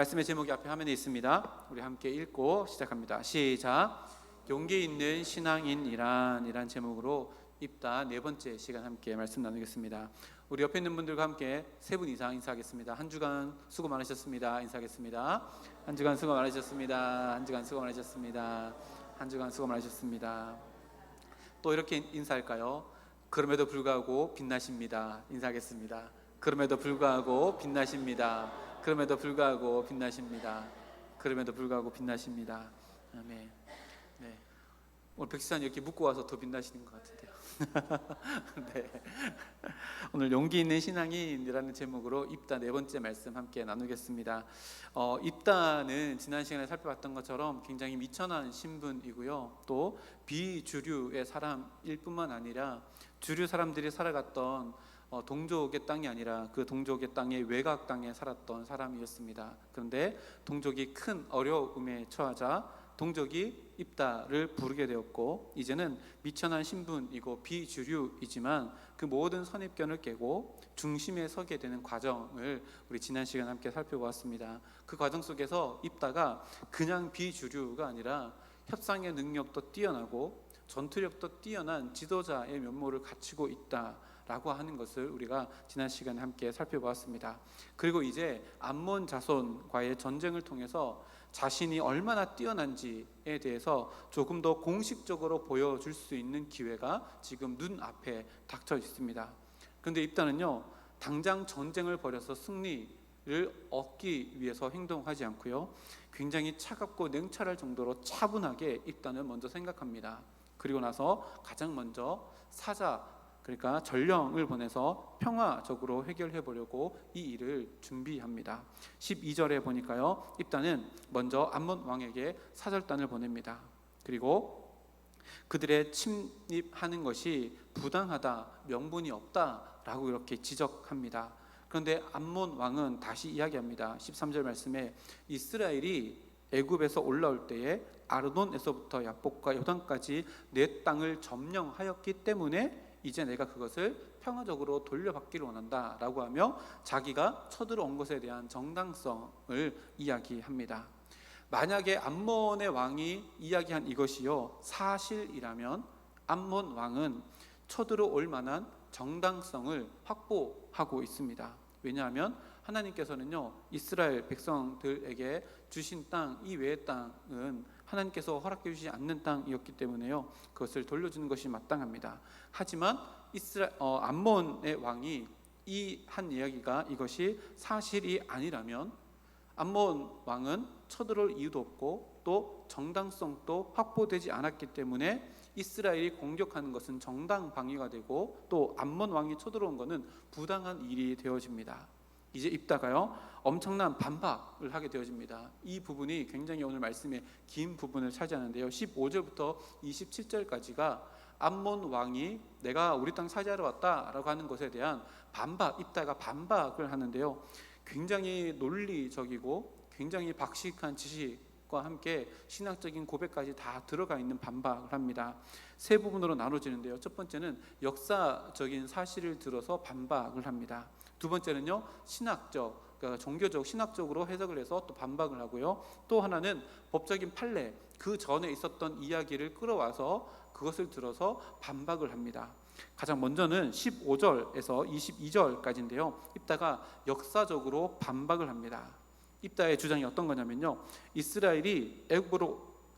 말씀의 제목이 앞에 화면에 있습니다. 우리 함께 읽고 시작합니다. 시작. 용기 있는 신앙인이란 제목으로 입다 네 번째 시간 함께 말씀 나누겠습니다. 우리 옆에 있는 분들과 함께 세 분 이상 인사하겠습니다. 한 주간 수고 많으셨습니다. 인사하겠습니다. 한 주간 수고 많으셨습니다. 한 주간 수고 많으셨습니다. 한 주간 수고 많으셨습니다. 또 이렇게 인사할까요? 그럼에도 불구하고 빛나십니다. 인사하겠습니다. 그럼에도 불구하고 빛나십니다. 그럼에도 불구하고 빛나십니다. 그럼에도 불구하고 빛나십니다. 아멘. 네. 오늘 백시산 이렇게 묻고 와서 더 빛나시는 것 같은데요. 네. 오늘 용기 있는 신앙인이라는 제목으로 입다 네 번째 말씀 함께 나누겠습니다. 입다는 지난 시간에 살펴봤던 것처럼 굉장히 미천한 신분이고요. 또 비주류의 사람일 뿐만 아니라 주류 사람들이 살아갔던 동족의 땅이 아니라 그 동족의 땅의 외곽 땅에 살았던 사람이었습니다. 그런데 동족이 큰 어려움에 처하자 동족이 입다를 부르게 되었고, 이제는 미천한 신분이고 비주류이지만 그 모든 선입견을 깨고 중심에 서게 되는 과정을 우리 지난 시간 함께 살펴보았습니다. 그 과정 속에서 입다가 그냥 비주류가 아니라 협상의 능력도 뛰어나고 전투력도 뛰어난 지도자의 면모를 갖추고 있다라고 하는 것을 우리가 지난 시간에 함께 살펴보았습니다. 그리고 이제 암몬 자손과의 전쟁을 통해서 자신이 얼마나 뛰어난지에 대해서 조금 더 공식적으로 보여줄 수 있는 기회가 지금 눈앞에 닥쳐 있습니다. 그런데 입다는요, 당장 전쟁을 벌여서 승리를 얻기 위해서 행동하지 않고요, 굉장히 차갑고 냉철할 정도로 차분하게 입다는 먼저 생각합니다. 그리고 나서 가장 먼저 사자, 그러니까 전령을 보내서 평화적으로 해결해 보려고 이 일을 준비합니다. 12절에 보니까요, 입다는 먼저 암몬 왕에게 사절단을 보냅니다. 그리고 그들의 침입하는 것이 부당하다, 명분이 없다라고 이렇게 지적합니다. 그런데 암몬 왕은 다시 이야기합니다. 13절 말씀에 이스라엘이 애굽에서 올라올 때에 아르논에서부터 야복과 요단까지 내 땅을 점령하였기 때문에 이제 내가 그것을 평화적으로 돌려받기를 원한다 라고 하며 자기가 쳐들어온 것에 대한 정당성을 이야기합니다. 만약에 암몬의 왕이 이야기한 이것이요 사실이라면 암몬 왕은 쳐들어올 만한 정당성을 확보하고 있습니다. 왜냐하면 하나님께서는요, 이스라엘 백성들에게 주신 땅 이외의 땅은 하나님께서 허락해 주시지 않는 땅이었기 때문에요, 그것을 돌려주는 것이 마땅합니다. 하지만 암몬의 왕이 이 한 이야기가 이것이 사실이 아니라면 암몬 왕은 쳐들어올 이유도 없고 또 정당성도 확보되지 않았기 때문에 이스라엘이 공격하는 것은 정당 방위가 되고 또 암몬 왕이 쳐들어온 것은 부당한 일이 되어집니다. 이제 입다가요, 엄청난 반박을 하게 되어집니다. 이 부분이 굉장히 오늘 말씀의 긴 부분을 차지하는데요, 15절부터 27절까지가 암몬 왕이 내가 우리 땅 차지하러 왔다라고 하는 것에 대한 입다가 반박을 하는데요, 굉장히 논리적이고 굉장히 박식한 지식과 함께 신학적인 고백까지 다 들어가 있는 반박을 합니다. 세 부분으로 나눠지는데요, 첫 번째는 역사적인 사실을 들어서 반박을 합니다. 두 번째는요, 신학적, 그러니까 종교적, 신학적으로 해석을 해서 또 반박을 하고요, 또 하나는 법적인 판례, 그 전에 있었던 이야기를 끌어와서 그것을 들어서 반박을 합니다. 가장 먼저는 15절에서 22절까지인데요, 입다가 역사적으로 반박을 합니다. 입다의 주장이 어떤 거냐면요, 이스라엘이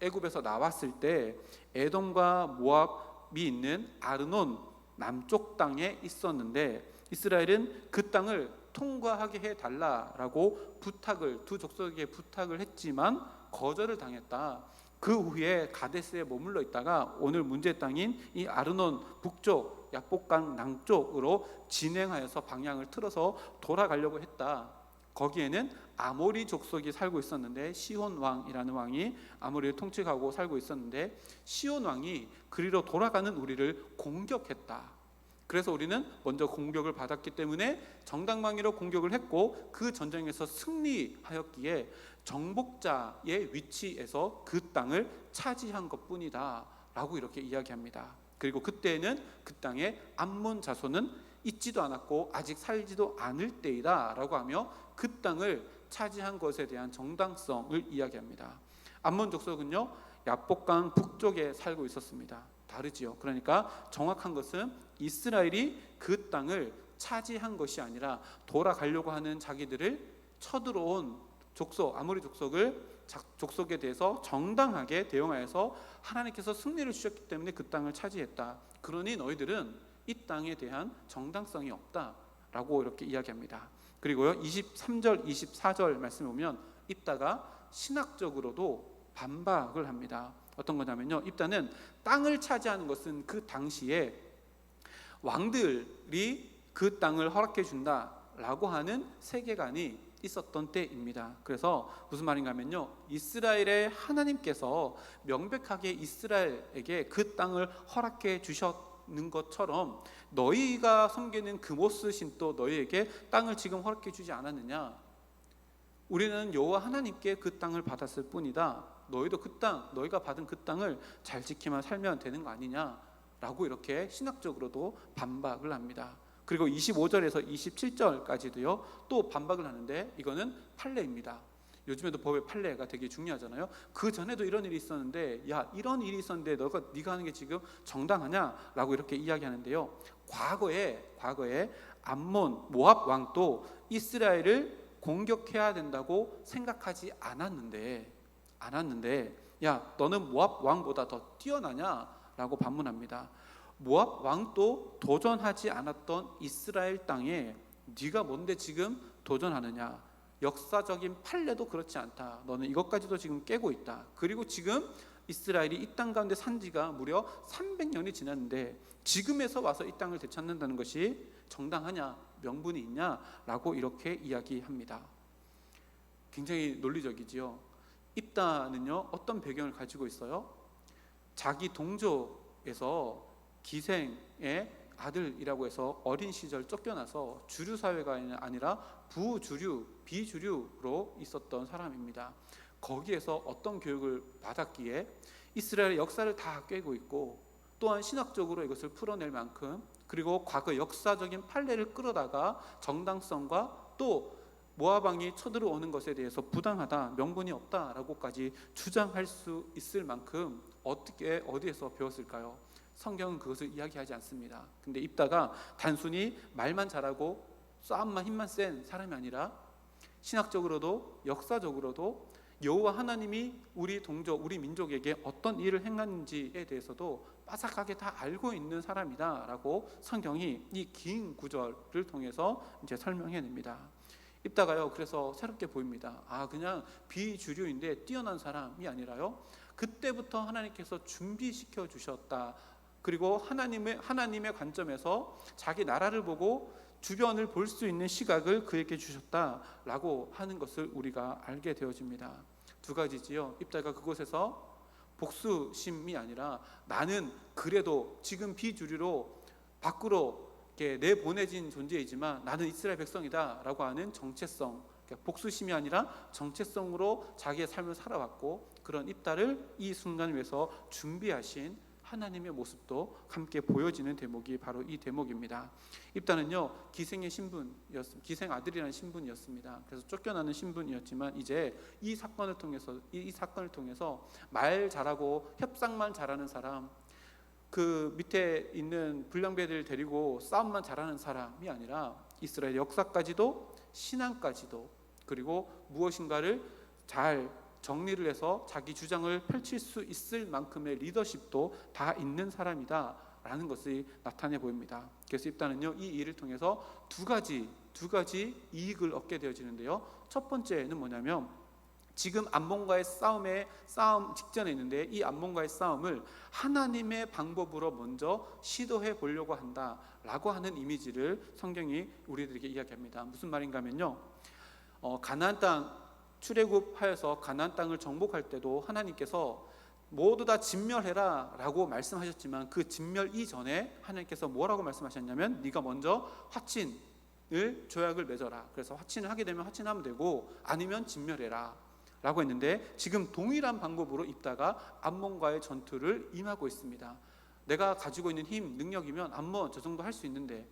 애굽에서 나왔을 때 에돔과 모압이 있는 아르논 남쪽 땅에 있었는데 이스라엘은 그 땅을 통과하게 해달라라고 두 족속에게 부탁을 했지만 거절을 당했다. 그 후에 가데스에 머물러 있다가 오늘 문제 땅인 이 아르논 북쪽 야복강 남쪽으로 진행하여서 방향을 틀어서 돌아가려고 했다. 거기에는 아모리 족속이 살고 있었는데, 시혼 왕이라는 왕이 아모리를 통치하고 살고 있었는데, 시혼 왕이 그리로 돌아가는 우리를 공격했다. 그래서 우리는 먼저 공격을 받았기 때문에 정당방위로 공격을 했고 그 전쟁에서 승리하였기에 정복자의 위치에서 그 땅을 차지한 것뿐이다 라고 이렇게 이야기합니다. 그리고 그때는 그 땅에 암몬 자손은 있지도 않았고 아직 살지도 않을 때이다 라고 하며 그 땅을 차지한 것에 대한 정당성을 이야기합니다. 암몬 족속은요, 야복강 북쪽에 살고 있었습니다. 다르지요. 그러니까 정확한 것은 이스라엘이 그 땅을 차지한 것이 아니라 돌아가려고 하는 자기들을 쳐들어온 족속, 아모리 족속에 대해서 정당하게 대응하여서 하나님께서 승리를 주셨기 때문에 그 땅을 차지했다. 그러니 너희들은 이 땅에 대한 정당성이 없다라고 이렇게 이야기합니다. 그리고요, 23절 24절 말씀에 보면 입다가 신학적으로도 반박을 합니다. 어떤 거냐면요, 입다는 땅을 차지하는 것은 그 당시에 왕들이 그 땅을 허락해 준다라고 하는 세계관이 있었던 때입니다. 그래서 무슨 말인가 하면요, 이스라엘의 하나님께서 명백하게 이스라엘에게 그 땅을 허락해 주셨는 것처럼 너희가 섬기는 그모스 신도 너희에게 땅을 지금 허락해 주지 않았느냐? 우리는 여호와 하나님께 그 땅을 받았을 뿐이다. 너희도 그 땅, 너희가 받은 그 땅을 잘 지키며 살면 되는 거 아니냐라고 이렇게 신학적으로도 반박을 합니다. 그리고 25절에서 27절까지도요 또 반박을 하는데, 이거는 판례입니다. 요즘에도 법의 판례가 되게 중요하잖아요. 그 전에도 이런 일이 있었는데, 야, 이런 일이 있었는데 네가 하는 게 지금 정당하냐라고 이렇게 이야기하는데요. 과거에 암몬 모압 왕도 이스라엘을 공격해야 된다고 생각하지 않았는데, 야, 너는 모압 왕보다 더 뛰어나냐라고 반문합니다. 모압 왕도 도전하지 않았던 이스라엘 땅에 네가 뭔데 지금 도전하느냐? 역사적인 판례도 그렇지 않다. 너는 이것까지도 지금 깨고 있다. 그리고 지금 이스라엘이 이 땅 가운데 산 지가 무려 300년이 지났는데 지금에서 와서 이 땅을 되찾는다는 것이 정당하냐? 명분이 있냐라고 이렇게 이야기합니다. 굉장히 논리적이지요. 입다는요, 어떤 배경을 가지고 있어요? 자기 동족에서 기생의 아들이라고 해서 어린 시절 쫓겨나서 주류 사회가 아니라 부주류, 비주류로 있었던 사람입니다. 거기에서 어떤 교육을 받았기에 이스라엘의 역사를 다 꿰고 있고, 또한 신학적으로 이것을 풀어낼 만큼, 그리고 과거 역사적인 판례를 끌어다가 정당성과 또 모압 왕이 쳐들어오는 것에 대해서 부당하다, 명분이 없다라고까지 주장할 수 있을 만큼 어디에서 배웠을까요? 성경은 그것을 이야기하지 않습니다. 근데 입다가 단순히 말만 잘하고 싸움만 힘만 센 사람이 아니라 신학적으로도 역사적으로도 여호와 하나님이 우리 동족, 우리 민족에게 어떤 일을 행하는지에 대해서도 빠삭하게 다 알고 있는 사람이다라고 성경이 이 긴 구절을 통해서 이제 설명해냅니다. 입다가요, 그래서 새롭게 보입니다. 그냥 비주류인데 뛰어난 사람이 아니라요, 그때부터 하나님께서 준비시켜 주셨다. 그리고 하나님의 관점에서 자기 나라를 보고 주변을 볼 수 있는 시각을 그에게 주셨다라고 하는 것을 우리가 알게 되어집니다. 두 가지지요. 입다가 그곳에서 복수심이 아니라 나는 그래도 지금 비주류로 밖으로 내보내진 존재이지만 나는 이스라엘 백성이다라고 하는 정체성, 복수심이 아니라 정체성으로 자기의 삶을 살아왔고, 그런 입다를 이 순간을 위해서 준비하신 하나님의 모습도 함께 보여지는 대목이 바로 이 대목입니다. 입다는요, 기생의 신분이었습니다. 기생 아들이라는 신분이었습니다. 그래서 쫓겨나는 신분이었지만 이제 이 사건을 통해서 말 잘하고 협상만 잘하는 사람, 그 밑에 있는 불량배들 데리고 싸움만 잘하는 사람이 아니라 이스라엘 역사까지도 신앙까지도, 그리고 무엇인가를 잘 정리를 해서 자기 주장을 펼칠 수 있을 만큼의 리더십도 다 있는 사람이다 라는 것이 나타내 보입니다. 그래서 입다는요, 이 일을 통해서 두 가지 이익을 얻게 되어지는데요. 첫 번째는 뭐냐면, 지금 암몬과의 싸움 직전에 있는데 이 암몬과의 싸움을 하나님의 방법으로 먼저 시도해 보려고 한다라고 하는 이미지를 성경이 우리들에게 이야기합니다. 무슨 말인가 하면요, 가나안 땅 출애굽하여서 가나안 땅을 정복할 때도 하나님께서 모두 다 진멸해라 라고 말씀하셨지만, 그 진멸 이전에 하나님께서 뭐라고 말씀하셨냐면, 네가 먼저 화친을 조약을 맺어라. 그래서 화친을 하게 되면 화친하면 되고, 아니면 진멸해라 라고 했는데, 지금 동일한 방법으로 입다가 암몬과의 전투를 임하고 있습니다. 내가 가지고 있는 힘, 능력이면 암몬 저 정도 할 수 있는데,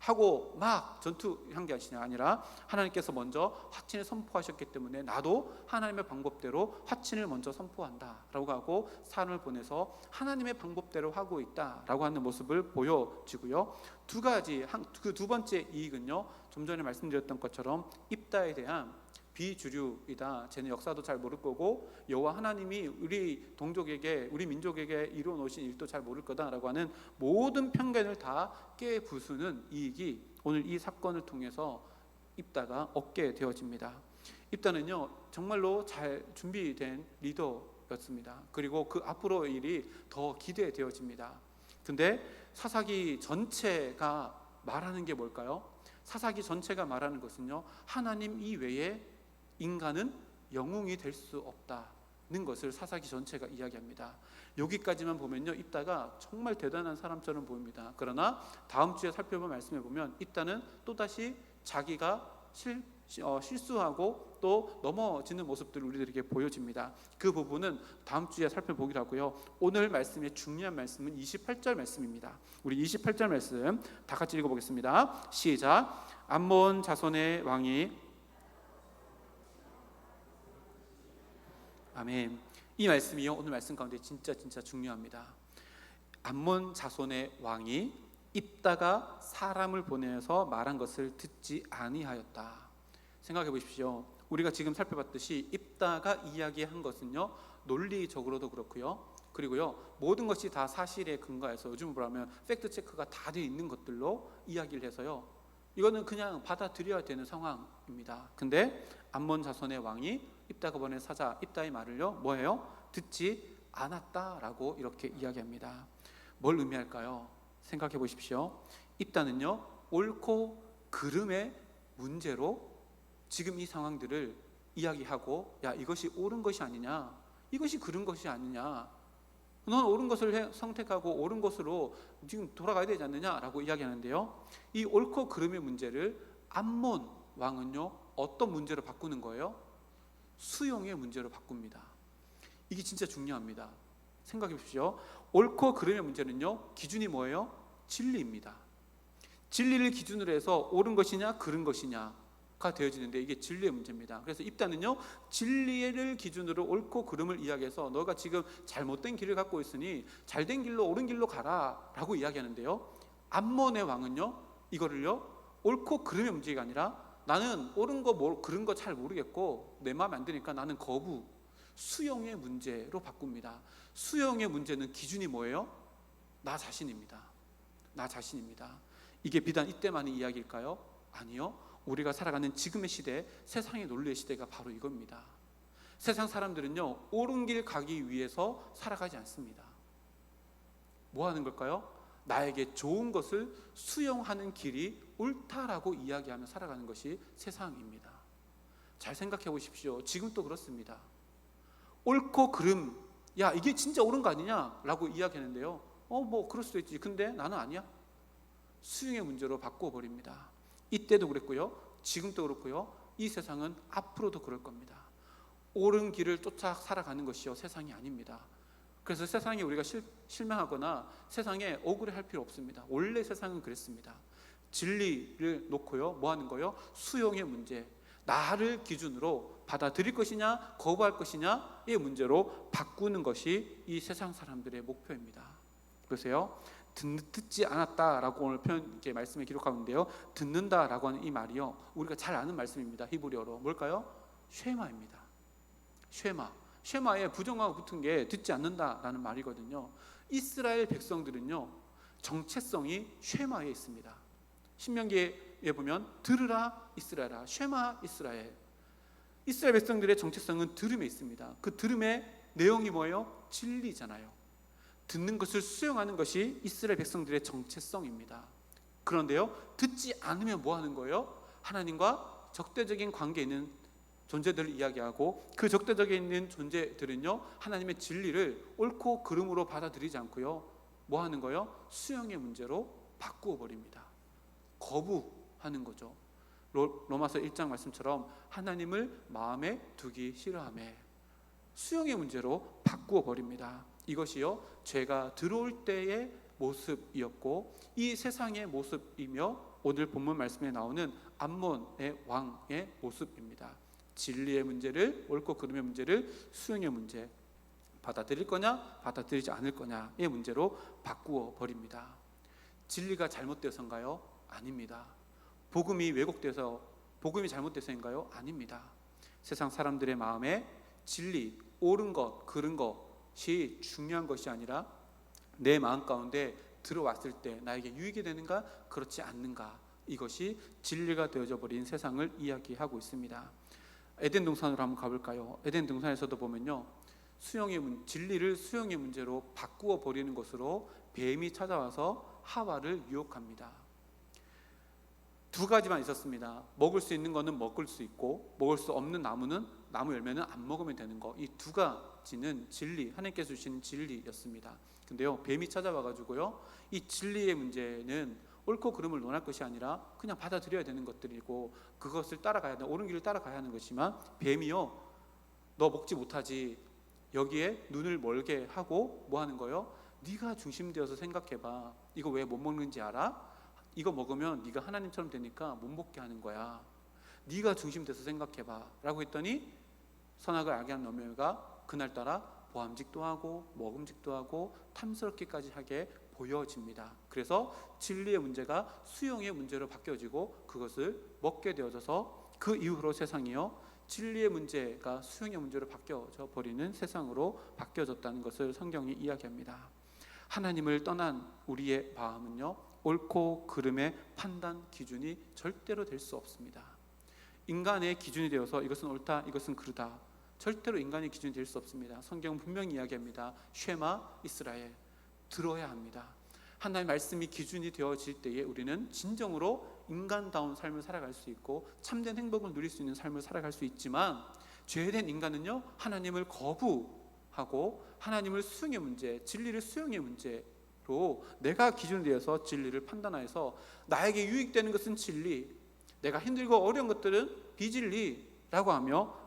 하고 막 전투한 게 아니라 하나님께서 먼저 화친을 선포하셨기 때문에 나도 하나님의 방법대로 화친을 먼저 선포한다라고 하고 사람을 보내서 하나님의 방법대로 하고 있다라고 하는 모습을 보여지고요. 그 두 번째 이익은요, 좀 전에 말씀드렸던 것처럼 입다에 대한 비주류이다. 쟤는 역사도 잘 모를 거고 여호와 하나님이 우리 동족에게, 우리 민족에게 이루어 놓으신 일도 잘 모를 거다라고 하는 모든 편견을 다 깨부수는 이익이 오늘 이 사건을 통해서 입다가 얻게 되어집니다. 입다는요, 정말로 잘 준비된 리더였습니다. 그리고 그 앞으로 일이 더 기대되어집니다. 근데 사사기 전체가 말하는 게 뭘까요? 사사기 전체가 말하는 것은요, 하나님 이외에 인간은 영웅이 될 수 없다는 것을 사사기 전체가 이야기합니다. 여기까지만 보면요, 입다가 정말 대단한 사람처럼 보입니다. 그러나 다음 주에 살펴본 말씀에 보면 입다는 또다시 자기가 실수하고 또 넘어지는 모습들을 우리들에게 보여집니다. 그 부분은 다음 주에 살펴보기로 하고요. 오늘 말씀의 중요한 말씀은 28절 말씀입니다. 우리 28절 말씀 다 같이 읽어보겠습니다. 시작. 암몬 자손의 왕이, 아멘. 이 말씀이요, 오늘 말씀 가운데 진짜 중요합니다. 암몬 자손의 왕이 입다가 사람을 보내서 말한 것을 듣지 아니하였다. 생각해 보십시오. 우리가 지금 살펴봤듯이 입다가 이야기한 것은요, 논리적으로도 그렇고요, 그리고요, 모든 것이 다 사실에 근거해서 요즘 뭐라면 팩트 체크가 다 되어 있는 것들로 이야기를 해서요, 이거는 그냥 받아들여야 되는 상황입니다. 근데 암몬 자손의 왕이 입다가 보낸 사자 입다의 말을요, 뭐예요? 듣지 않았다라고 이렇게 이야기합니다. 뭘 의미할까요? 생각해 보십시오. 입다는요, 옳고 그름의 문제로 지금 이 상황들을 이야기하고, 야, 이것이 옳은 것이 아니냐, 이것이 그른 것이 아니냐, 넌 옳은 것을 선택하고 옳은 것으로 지금 돌아가야 되지 않느냐라고 이야기하는데요, 이 옳고 그름의 문제를 암몬 왕은요, 어떤 문제로 바꾸는 거예요? 수용의 문제로 바꿉니다. 이게 진짜 중요합니다. 생각해 보십시오. 옳고 그름의 문제는요, 기준이 뭐예요? 진리입니다. 진리를 기준으로 해서 옳은 것이냐 그른 것이냐가 되어지는데, 이게 진리의 문제입니다. 그래서 입다는요, 진리를 기준으로 옳고 그름을 이야기해서 너가 지금 잘못된 길을 갖고 있으니 잘된 길로, 옳은 길로 가라 라고 이야기하는데요, 암몬의 왕은요, 이거를요, 옳고 그름의 문제가 아니라 나는 옳은 거 그른 거 잘 모르겠고 내 마음에 안 드니까 나는 거부, 수용의 문제로 바꿉니다. 수용의 문제는 기준이 뭐예요? 나 자신입니다. 나 자신입니다. 이게 비단 이때만의 이야기일까요? 아니요. 우리가 살아가는 지금의 시대, 세상의 논리의 시대가 바로 이겁니다. 세상 사람들은요, 옳은 길 가기 위해서 살아가지 않습니다. 뭐 하는 걸까요? 나에게 좋은 것을 수용하는 길이 옳다라고 이야기하며 살아가는 것이 세상입니다. 잘 생각해 보십시오. 지금 또 그렇습니다. 옳고 그름, 야, 이게 진짜 옳은 거 아니냐 라고 이야기하는데요, 뭐 그럴 수도 있지, 근데 나는 아니야. 수용의 문제로 바꿔버립니다. 이때도 그랬고요, 지금도 그렇고요, 이 세상은 앞으로도 그럴 겁니다. 옳은 길을 쫓아 살아가는 것이요, 세상이 아닙니다. 그래서 세상에 우리가 실망하거나 세상에 억울해할 필요 없습니다. 원래 세상은 그랬습니다. 진리를 놓고요, 뭐 하는 거요? 수용의 문제, 나를 기준으로 받아들일 것이냐 거부할 것이냐의 문제로 바꾸는 것이 이 세상 사람들의 목표입니다. 보세요. 듣지 않았다라고 오늘 말씀에 기록하는데요, 듣는다라고 하는 이 말이요, 우리가 잘 아는 말씀입니다. 히브리어로 뭘까요? 쉐마입니다. 쉐마에 부정하고 붙은 게 듣지 않는다라는 말이거든요. 이스라엘 백성들은요, 정체성이 쉐마에 있습니다. 신명기에 보면 들으라 이스라엘아, 쉐마 이스라엘. 이스라엘 백성들의 정체성은 들음에 있습니다. 그 들음의 내용이 뭐예요? 진리잖아요. 듣는 것을 수용하는 것이 이스라엘 백성들의 정체성입니다. 그런데요, 듣지 않으면 뭐 하는 거예요? 하나님과 적대적인 관계에 있는 존재들을 이야기하고, 그 적대적에 있는 존재들은요, 하나님의 진리를 옳고 그름으로 받아들이지 않고요, 뭐 하는 거예요? 수용의 문제로 바꾸어 버립니다. 거부하는 거죠. 로마서 1장 말씀처럼 하나님을 마음에 두기 싫어하며 수용의 문제로 바꾸어 버립니다. 이것이요, 죄가 들어올 때의 모습이었고 이 세상의 모습이며 오늘 본문 말씀에 나오는 암몬의 왕의 모습입니다. 진리의 문제를, 옳고 그름의 문제를 수용의 문제, 받아들일 거냐 받아들이지 않을 거냐의 문제로 바꾸어 버립니다. 진리가 잘못돼서인가요? 아닙니다. 복음이 왜곡돼서, 복음이 잘못돼서인가요? 아닙니다. 세상 사람들의 마음에 진리, 옳은 것, 그른 것이 중요한 것이 아니라 내 마음 가운데 들어왔을 때 나에게 유익이 되는가 그렇지 않는가, 이것이 진리가 되어져 버린 세상을 이야기하고 있습니다. 에덴 동산으로 한번 가볼까요? 에덴 동산에서도 보면요, 진리를 수용의 문제로 바꾸어 버리는 것으로 뱀이 찾아와서 하와를 유혹합니다. 두 가지만 있었습니다. 먹을 수 있는 거는 먹을 수 있고 먹을 수 없는 나무 열매는 안 먹으면 되는 거. 이 두 가지는 진리, 하나님께서 주신 진리였습니다. 근데요, 뱀이 찾아와가지고요, 이 진리의 문제는 옳고 그름을 논할 것이 아니라 그냥 받아들여야 되는 것들이고 그것을 따라가야 돼, 옳은 길을 따라가야 하는 것이지만, 뱀이요, 너 먹지 못하지, 여기에 눈을 멀게 하고 뭐 하는 거예요? 네가 중심되어서 생각해봐. 이거 왜 못 먹는지 알아? 이거 먹으면 네가 하나님처럼 되니까 못 먹게 하는 거야. 네가 중심돼서 생각해봐 라고 했더니 선악을 알게 하는 여매가 그날따라 보암직도 하고 먹음직도 하고 탐스럽기까지 하게 보여집니다. 그래서 진리의 문제가 수용의 문제로 바뀌어지고 그것을 먹게 되어져서 그 이후로 세상이요, 진리의 문제가 수용의 문제로 바뀌어져 버리는 세상으로 바뀌어졌다는 것을 성경이 이야기합니다. 하나님을 떠난 우리의 마음은요, 옳고 그름의 판단 기준이 절대로 될 수 없습니다. 인간의 기준이 되어서 이것은 옳다, 이것은 그르다, 절대로 인간의 기준이 될 수 없습니다. 성경은 분명히 이야기합니다. 쉐마 이스라엘, 들어야 합니다. 하나님의 말씀이 기준이 되어질 때에 우리는 진정으로 인간다운 삶을 살아갈 수 있고 참된 행복을 누릴 수 있는 삶을 살아갈 수 있지만, 죄된 인간은요, 하나님을 거부하고 하나님을 수용의 문제, 진리를 수용의 문제로 내가 기준이 되어서 진리를 판단하여서 나에게 유익되는 것은 진리, 내가 힘들고 어려운 것들은 비진리라고 하며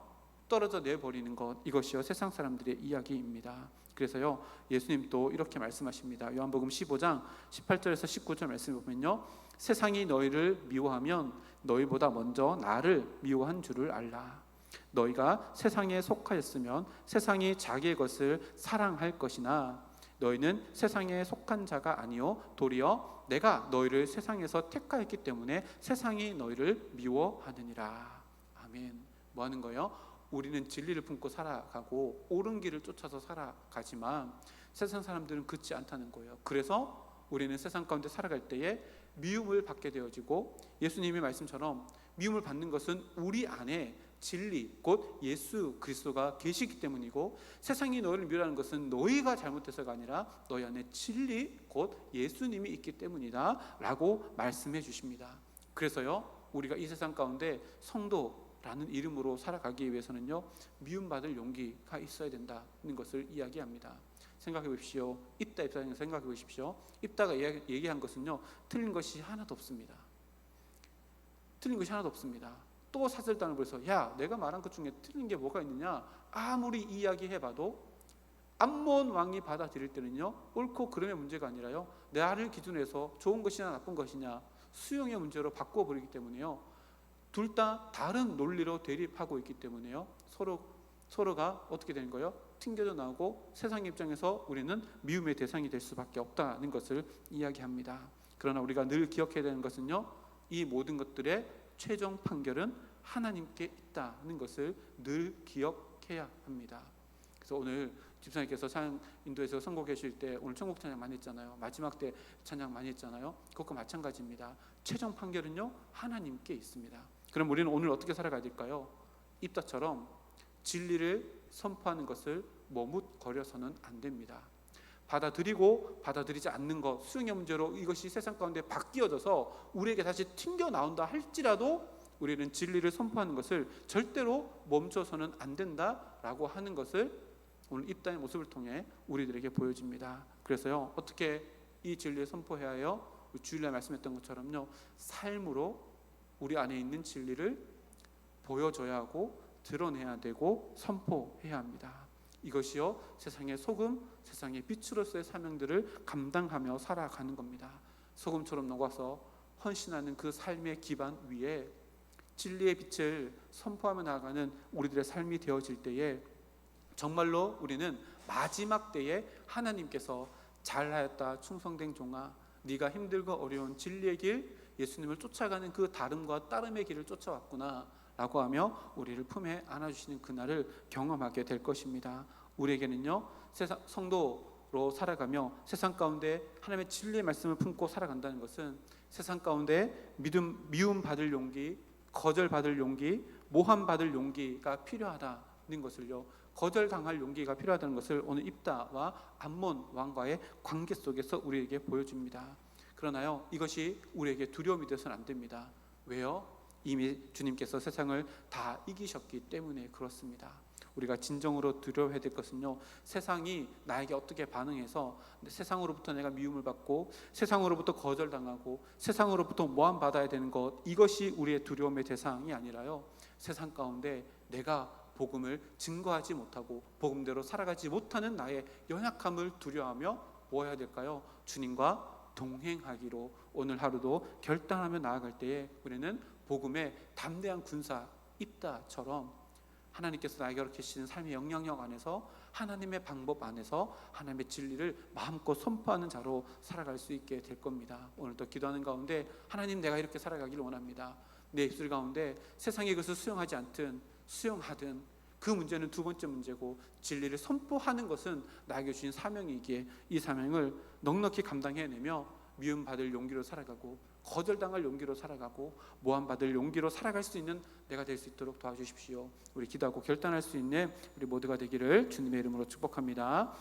떨어져 내버리는 것, 이것이요 세상 사람들의 이야기입니다. 그래서요, 예수님도 이렇게 말씀하십니다. 요한복음 15장 18절에서 19절 말씀을 보면요, 세상이 너희를 미워하면 너희보다 먼저 나를 미워한 줄을 알라. 너희가 세상에 속하였으면 세상이 자기의 것을 사랑할 것이나 너희는 세상에 속한 자가 아니요 도리어 내가 너희를 세상에서 택하였기 때문에 세상이 너희를 미워하느니라. 아멘. 뭐 하는 거예요? 우리는 진리를 품고 살아가고 옳은 길을 쫓아서 살아가지만 세상 사람들은 그렇지 않다는 거예요. 그래서 우리는 세상 가운데 살아갈 때에 미움을 받게 되어지고, 예수님의 말씀처럼 미움을 받는 것은 우리 안에 진리 곧 예수 그리스도가 계시기 때문이고, 세상이 너희를 미워하는 것은 너희가 잘못해서가 아니라 너희 안에 진리 곧 예수님이 있기 때문이다 라고 말씀해 주십니다. 그래서요, 우리가 이 세상 가운데 성도라는 이름으로 살아가기 위해서는요, 미움받을 용기가 있어야 된다는 것을 이야기합니다. 생각해 보십시오. 입다 입장에서 생각해 보십시오. 입다가 얘기한 것은요, 틀린 것이 하나도 없습니다. 틀린 것이 하나도 없습니다. 또 사슬단을 벌여서 야, 내가 말한 것 중에 틀린 게 뭐가 있느냐, 아무리 이야기해봐도 암몬 왕이 받아들일 때는요, 옳고 그름의 문제가 아니라요, 나를 기준으로 해서 좋은 것이냐 나쁜 것이냐 수용의 문제로 바꿔버리기 때문에요, 둘 다 다른 논리로 대립하고 있기 때문에요, 서로가 어떻게 되는 거예요? 튕겨져 나오고 세상 입장에서 우리는 미움의 대상이 될 수밖에 없다는 것을 이야기합니다. 그러나 우리가 늘 기억해야 되는 것은요, 이 모든 것들의 최종 판결은 하나님께 있다는 것을 늘 기억해야 합니다. 그래서 오늘 집사님께서 찬양 인도에서 선곡해 주실 때 오늘 천국 찬양 많이 했잖아요. 마지막 때 찬양 많이 했잖아요. 그것과 마찬가지입니다. 최종 판결은요, 하나님께 있습니다. 그럼 우리는 오늘 어떻게 살아가야 될까요? 입다처럼 진리를 선포하는 것을 머뭇거려서는 안 됩니다. 받아들이고 받아들이지 않는 것, 수용의 문제로 이것이 세상 가운데 바뀌어져서 우리에게 다시 튕겨 나온다 할지라도 우리는 진리를 선포하는 것을 절대로 멈춰서는 안 된다라고 하는 것을 오늘 입다의 모습을 통해 우리들에게 보여집니다. 그래서요, 어떻게 이 진리를 선포해야 해요? 주일날 말씀했던 것처럼요, 삶으로 우리 안에 있는 진리를 보여줘야 하고 드러내야 되고 선포해야 합니다. 이것이요, 세상의 소금, 세상의 빛으로서의 사명들을 감당하며 살아가는 겁니다. 소금처럼 녹아서 헌신하는 그 삶의 기반 위에 진리의 빛을 선포하며 나아가는 우리들의 삶이 되어질 때에 정말로 우리는 마지막 때에 하나님께서 잘하였다 충성된 종아, 네가 힘들고 어려운 진리의 길, 예수님을 쫓아가는 그 다름과 따름의 길을 쫓아왔구나 라고 하며 우리를 품에 안아주시는 그날을 경험하게 될 것입니다. 우리에게는요, 세상 성도로 살아가며 세상 가운데 하나님의 진리의 말씀을 품고 살아간다는 것은 세상 가운데 미움 받을 용기, 거절 받을 용기, 모함 받을 용기가 필요하다는 것을요, 거절당할 용기가 필요하다는 것을 오늘 입다와 암몬 왕과의 관계 속에서 우리에게 보여줍니다. 그러나요, 이것이 우리에게 두려움이 되어서는 안 됩니다. 왜요? 이미 주님께서 세상을 다 이기셨기 때문에 그렇습니다. 우리가 진정으로 두려워해야 될 것은요, 세상이 나에게 어떻게 반응해서 세상으로부터 내가 미움을 받고 세상으로부터 거절당하고 세상으로부터 모함받아야 되는 것, 이것이 우리의 두려움의 대상이 아니라요, 세상 가운데 내가 복음을 증거하지 못하고 복음대로 살아가지 못하는 나의 연약함을 두려워하며 뭐 해야 될까요? 주님과 동행하기로 오늘 하루도 결단하며 나아갈 때에 우리는 복음의 담대한 군사 입다처럼 하나님께서 나에게 이렇게 주시는 삶의 영향력 안에서 하나님의 방법 안에서 하나님의 진리를 마음껏 선포하는 자로 살아갈 수 있게 될 겁니다. 오늘도 기도하는 가운데 하나님, 내가 이렇게 살아가기를 원합니다. 내 입술 가운데 세상의 것을 수용하지 않든 수용하든 그 문제는 두 번째 문제고, 진리를 선포하는 것은 나에게 주신 사명이기에 이 사명을 넉넉히 감당해내며 미움받을 용기로 살아가고 거절당할 용기로 살아가고 모함받을 용기로 살아갈 수 있는 내가 될 수 있도록 도와주십시오. 우리 기도하고 결단할 수 있는 우리 모두가 되기를 주님의 이름으로 축복합니다.